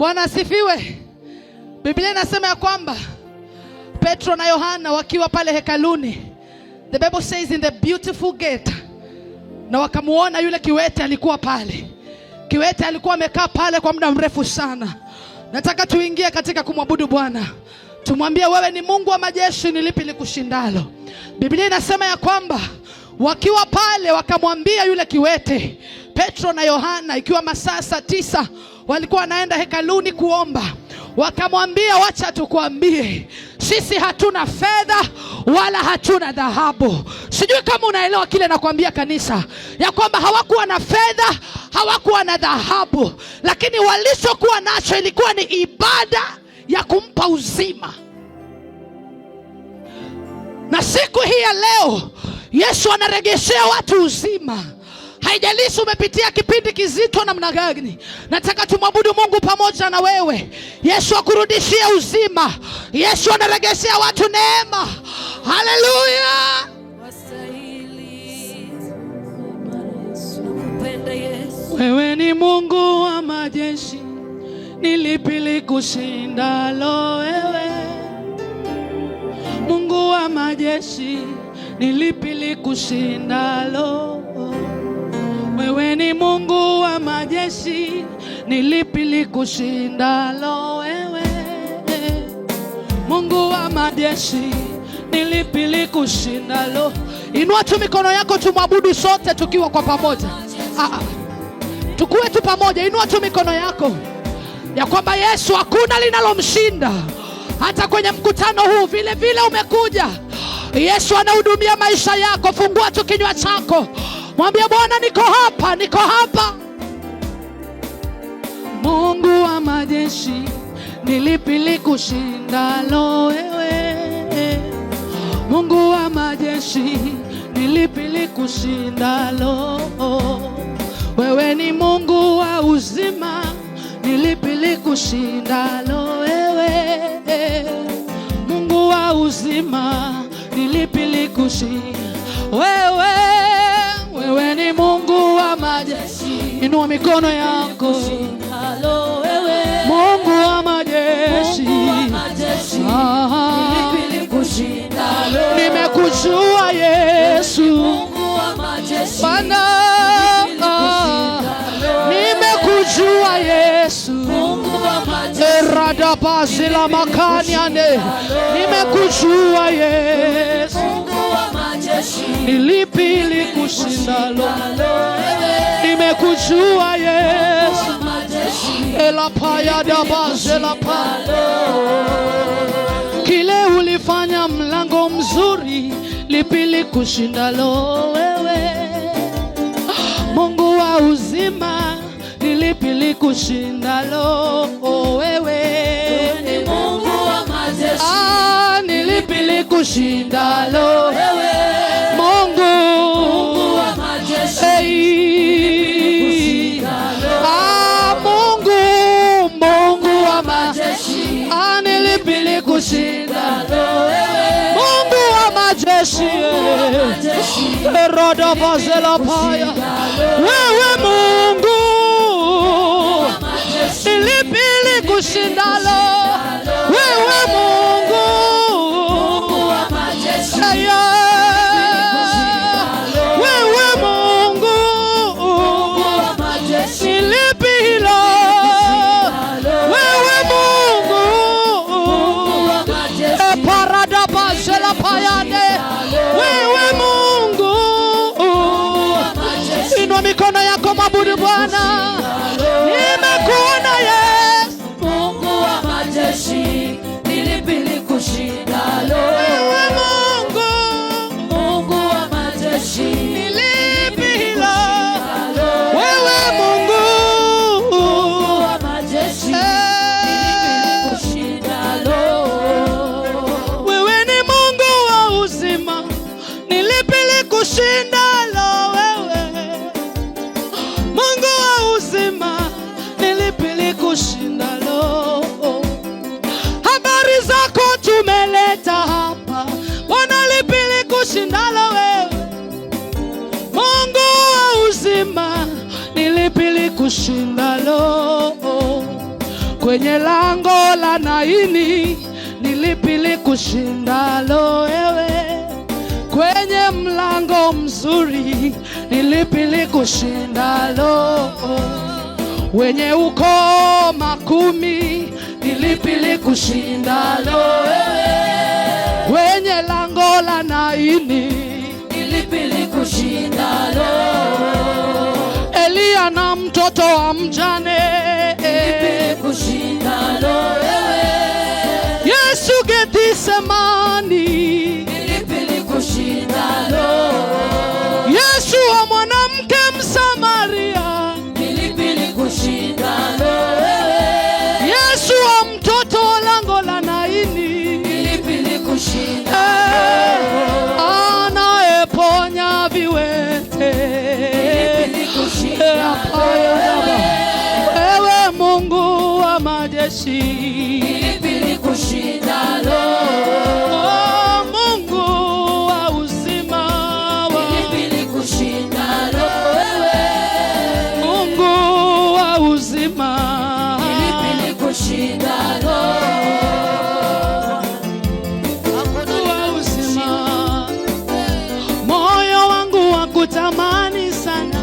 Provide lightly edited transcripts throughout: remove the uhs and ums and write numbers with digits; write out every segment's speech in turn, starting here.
Bwana asifiwe. Biblia inasema ya kwamba Petro na Yohana wakiwa pale hekaluni, the Bible says in the beautiful gate, na wakamuona yule kiwete alikuwa pale. Kiwete alikuwa amekaa pale kwa muda mrefu sana. Nataka tuingie katika kumwabudu Bwana. Tumwambie, wewe ni Mungu wa majeshi, ni lipi likushindalo? Biblia inasema ya kwamba wakiwa pale wakamwambia yule kiwete, Petro na Yohana, ikiwa masaa 9 walikuwa wanaenda hekaluni kuomba. Wakamwambia, wacha tukuambie, sisi hatuna fedha wala hatuna dhahabu. Sijui kama unaelewa kile nakwambia kanisa, ya kwamba hawakuwa na fedha, hawakuwa na dhahabu, lakini walichokuwa nacho ilikuwa ni ibada ya kumpa uzima. Na siku hii ya leo Yesu anaregeshea watu uzima. Haijalishi umepitia kipindi kizito namna gani, nataka tumwabudu Mungu pamoja na wewe. Yesu akurudishie uzima. Yesu anaregeshea watu neema. Haleluya. Wewe ni Mungu wa majeshi, ni lipi likushindalo wewe? Mungu wa majeshi, ni lipi likushindalo? Wewe ni Mungu wa majeshi, ni lipi likushindalo wewe? Mungu wa majeshi, ni lipi likushindalo? Inua tu mikono yako tumwabudu sote tukiwa kwa pamoja. Tukue tu pamoja. Inua tu mikono yako ya kwamba Yesu hakuna linalomshinda. Hata kwenye mkutano huu vile vile umekuja, Yesu anahudumia maisha yako. Fungua tu kinywa chako, mwambie Bwana, niko hapa, niko hapa. Mungu wa majeshi, ni lipi likushindalo wewe? Mungu wa majeshi, ni lipi likushindalo? Wewe ni Mungu wa uzima, ni lipi likushindalo wewe? Mungu wa uzima, ni lipi likushindalo wewe? Wewe ni Mungu wa majeshi. Inua mikono yako. Mungu wa majeshi, nimekujua Yesu Bwana, nimekujua Yesu eradabazila makaniane, nimekujua Yesu. Ni lipi likushindalo? Nimekujua Yesu elapayadabazela. Kile ulifanya mlango mzuri, lipi likushindalo wewe? Mungu wa uzima, ni lipi likushindalo wewe? Ni Mungu wa majeshi, ni lipi likushindalo wewe? Mungu wa majeshi, Mungu wa majeshi, ni lipi likushindalo wewe? Mungu wa majeshi, eroda bazela paya. Wewe Mungu, ni lipi likushindalo wewe? Mungu wa majeshi, wewe Mungu wa majeshi, ni lipi hilo wewe? Mungu wa majeshi, parada bazela payane. Wewe Mungu wa majeshi, inua mikono yako, mwabudu Bwana. Nimekuona Yesu, Mungu wa majeshi, ni lipi likushindalo wewe? Mungu wa majeshi, ni lipi hilo wewe? Mungu wa majeshi, ni lipi likushindalo? Wewe ni Mungu wa uzima, ni lipi likushindalo wewe? Mungu wa uzima, ni lipi likushindalo? Habari zako tumeleta hapa, Bwana, lipi likushindalo wewe? Mungu wa uzima, ni lipi likushindalo? kwenye lango la Naini, ni lipi likushindalo wewe? Kwenye mlango mzuri, ni lipi likushindalo? Wenye ukoma 10, ni lipi likushindalo wewe? Kwenye lango la Naini, ni lipi likushindalo? Elia na mtoto wa mjane, ni lipi likushindalo wewe? Yesu Gethsemani, ni lipi likushindalo? Yesu wa mwanamke Msamaria, ni lipi likushindalo wewe? Yesu wa mtoto wa lango la Naini, ni lipi likushindalo? Anayeponya viwete, ni lipi likushindalo wewe? Wewe Mungu wa majeshi, ni lipi likushindalo? Mungu wa uzima, ni lipi likushindalo wewe? Mungu wa uzima, ni lipi likushindalo? moyo wangu wakutamani sana,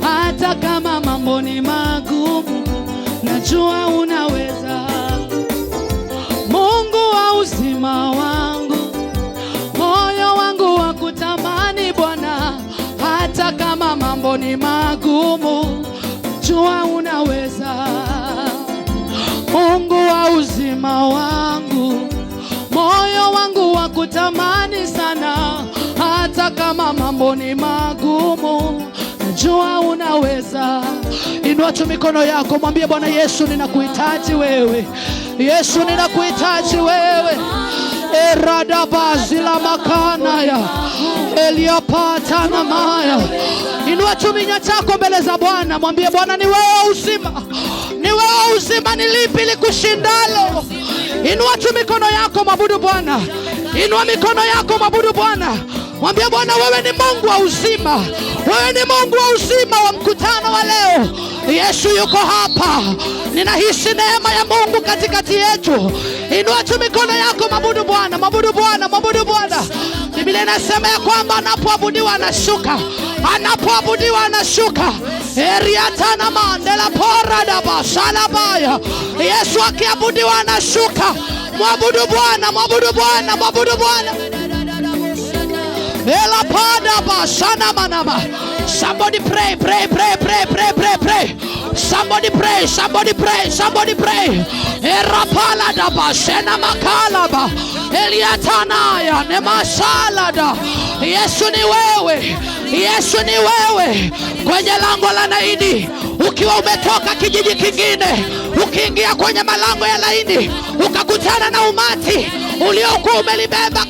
hata kama mambo ni magumu, najua unaweza. Mungu wa uzima wangu, moyo wangu wakutamani Bwana, hata kama mambo ni magumu, najua unaweza. Mungu wa uzima wangu, moyo wangu wakutamani sana, hata kama mambo ni magumu, najua unaweza. Inua tu mikono yako, mwambie Bwana Yesu, ninakuhitaji wewe. Yesu, ninakuhitaji wewe. Eradabazila makanaya eliapata na maya. Inua tu minya chako mbele za Bwana, mwambie Bwana, ni wewe uzima, ni wewe uzima, ni lipi likushindalo? Inua tu mikono yako, mwabudu Bwana. Inua mikono yako, mwabudu Bwana. Mwambie Bwana, wewe ni Mungu wa uzima, wewe ni Mungu wa uzima wa mkutano wa leo. Yesu yuko hapa, ninahisi neema ya Mungu katikati yetu. Inua tu mikono yako, mwabudu Bwana, mwabudu Bwana, mwabudu Bwana. Biblia inasema ya kwamba anapoabudiwa anashuka, anapoabudiwa anashuka. Eriatana mandela pora da basalabaya. Yesu akiabudiwa anashuka. Mwabudu Bwana, mwabudu Bwana, mwabudu Bwana. Ela pada basana manama. Somebody pray, pray, pray, pray, pray, pray, pray. Somebody pray, somebody pray, somebody pray. Erapala da basena makalaba. Eliatanaya ne masalada. Yesu ni wewe, Yesu ni wewe. Kwenye lango la Naini, ukiwa umetoka kijiji kingine, ukiingia kwenye malango ya Naini, ukakutana na umati uliokuwa umelibeba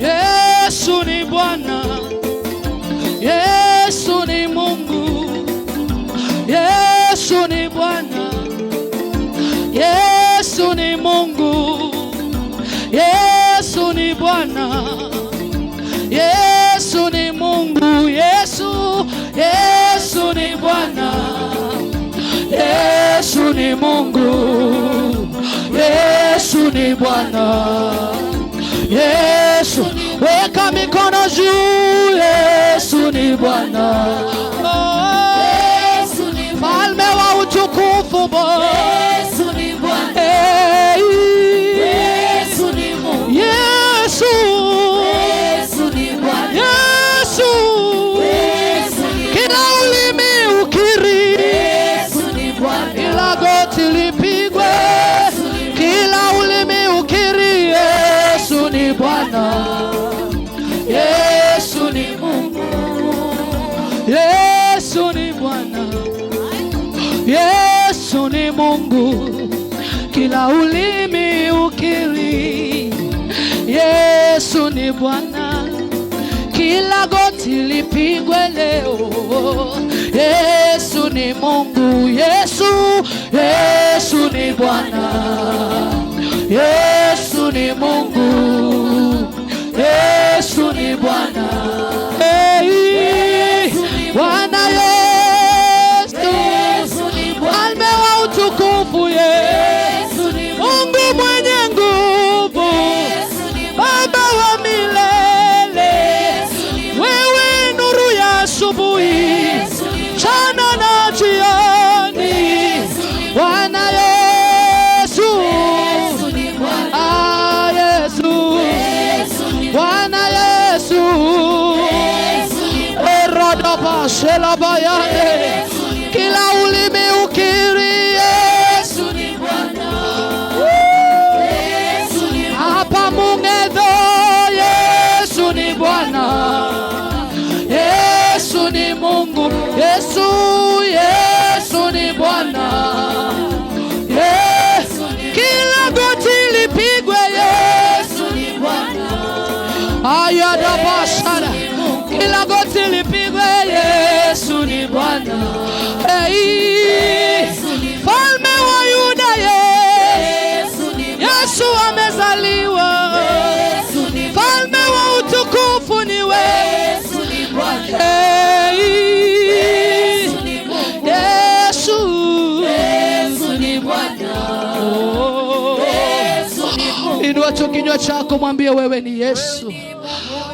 Yesu ni Bwana, Yesu ni Mungu, Yesu ni Bwana, Yesu ni Mungu, Yesu ni Bwana, Yesu ni Mungu, Yesu, Yesu ni Bwana, Yesu ni Mungu, Yesu ni Bwana. Yesu, weka mikono juu. Yesu ni Bwana, Yesu ni Mfalme wa utukufu. Yesu ni Bwana, Yesu ni Mungu, Yesu, Yesu ni Bwana, Yesu, kila ulimi ukiri, Yesu ni Bwana, kila goti lipigwe, kila ulimi ukiri, Yesu ni Bwana, Yesu ni Mungu, Yesu ni Bwana, Yesu ni Mungu, kila ulimi ukiri, Yesu ni Bwana, kila goti lipigwe leo, Yesu ni Mungu. Yesu, Yesu ni Bwana. Yesu ni Mungu. Yesu ni Bwana. Hey, Bwana Yesu, Mfalme wa utukufu. Yesu Mungu mwenye nguvu, Baba wa milele. Wewe nuru ya asubuhi, mchana na jioni. Bwana Yesu, ah Yesu, Bwana Yesu, erodoba shelabayane, kila ulimi ukiri Yesu ni Bwana. Hapa Mung'etho, Yesu ni Bwana. Yesu ni Mungu. Yesu, Yesu ni Bwana. Kila goti lipigwe Yesu ni Bwana. Ayadabashara, kila goti lipigwe Yesu ni Bwana. Hey, Mfalme wa Yuda, Yesu amezaliwa. Mfalme wa utukufu ni wewe. Hey, Yesu ni Bwana. Inua kinywa chako, mwambie wewe ni Yesu.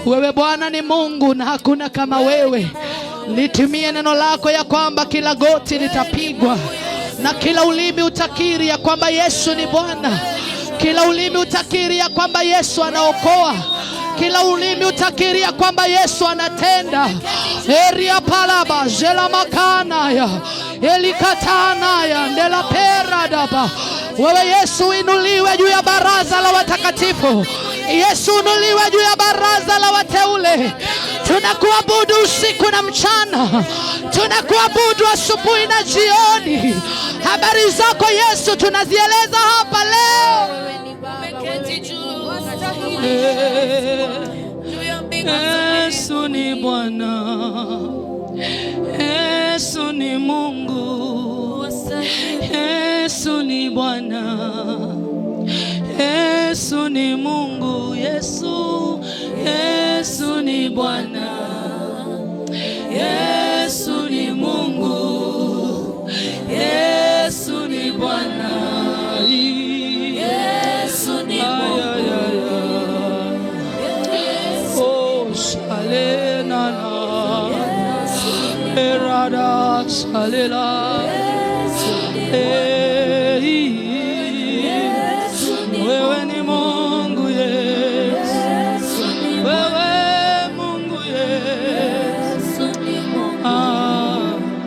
Wewe Bwana ni Mungu na hakuna kama wewe. Litimie neno lako ya kwamba kila goti litapigwa na kila ulimi utakiri ya kwamba Yesu ni Bwana. Kila ulimi utakiri ya kwamba Yesu anaokoa. Kila ulimi utakiri ya kwamba Yesu anatenda. Eria palaba jela makana ya elikatana ya ndela peradaba. Wewe Yesu inuliwe juu ya baraza la watakatifu. Yesu inuliwe juu ya baraza la wateule. Tunakuabudu usiku na mchana. Tunakuabudu asubuhi na jioni. Habari zako Yesu tunazieleza hapa leo. Yesu ni Bwana. Yesu ni Mungu. Yesu ni Bwana. Yesu ni Mungu. Yesu, Yesu ni Bwana. Yesu ni Mungu. Yesu ni Bwana. Yesu ni Mungu. Oh, shalena na erada shalela.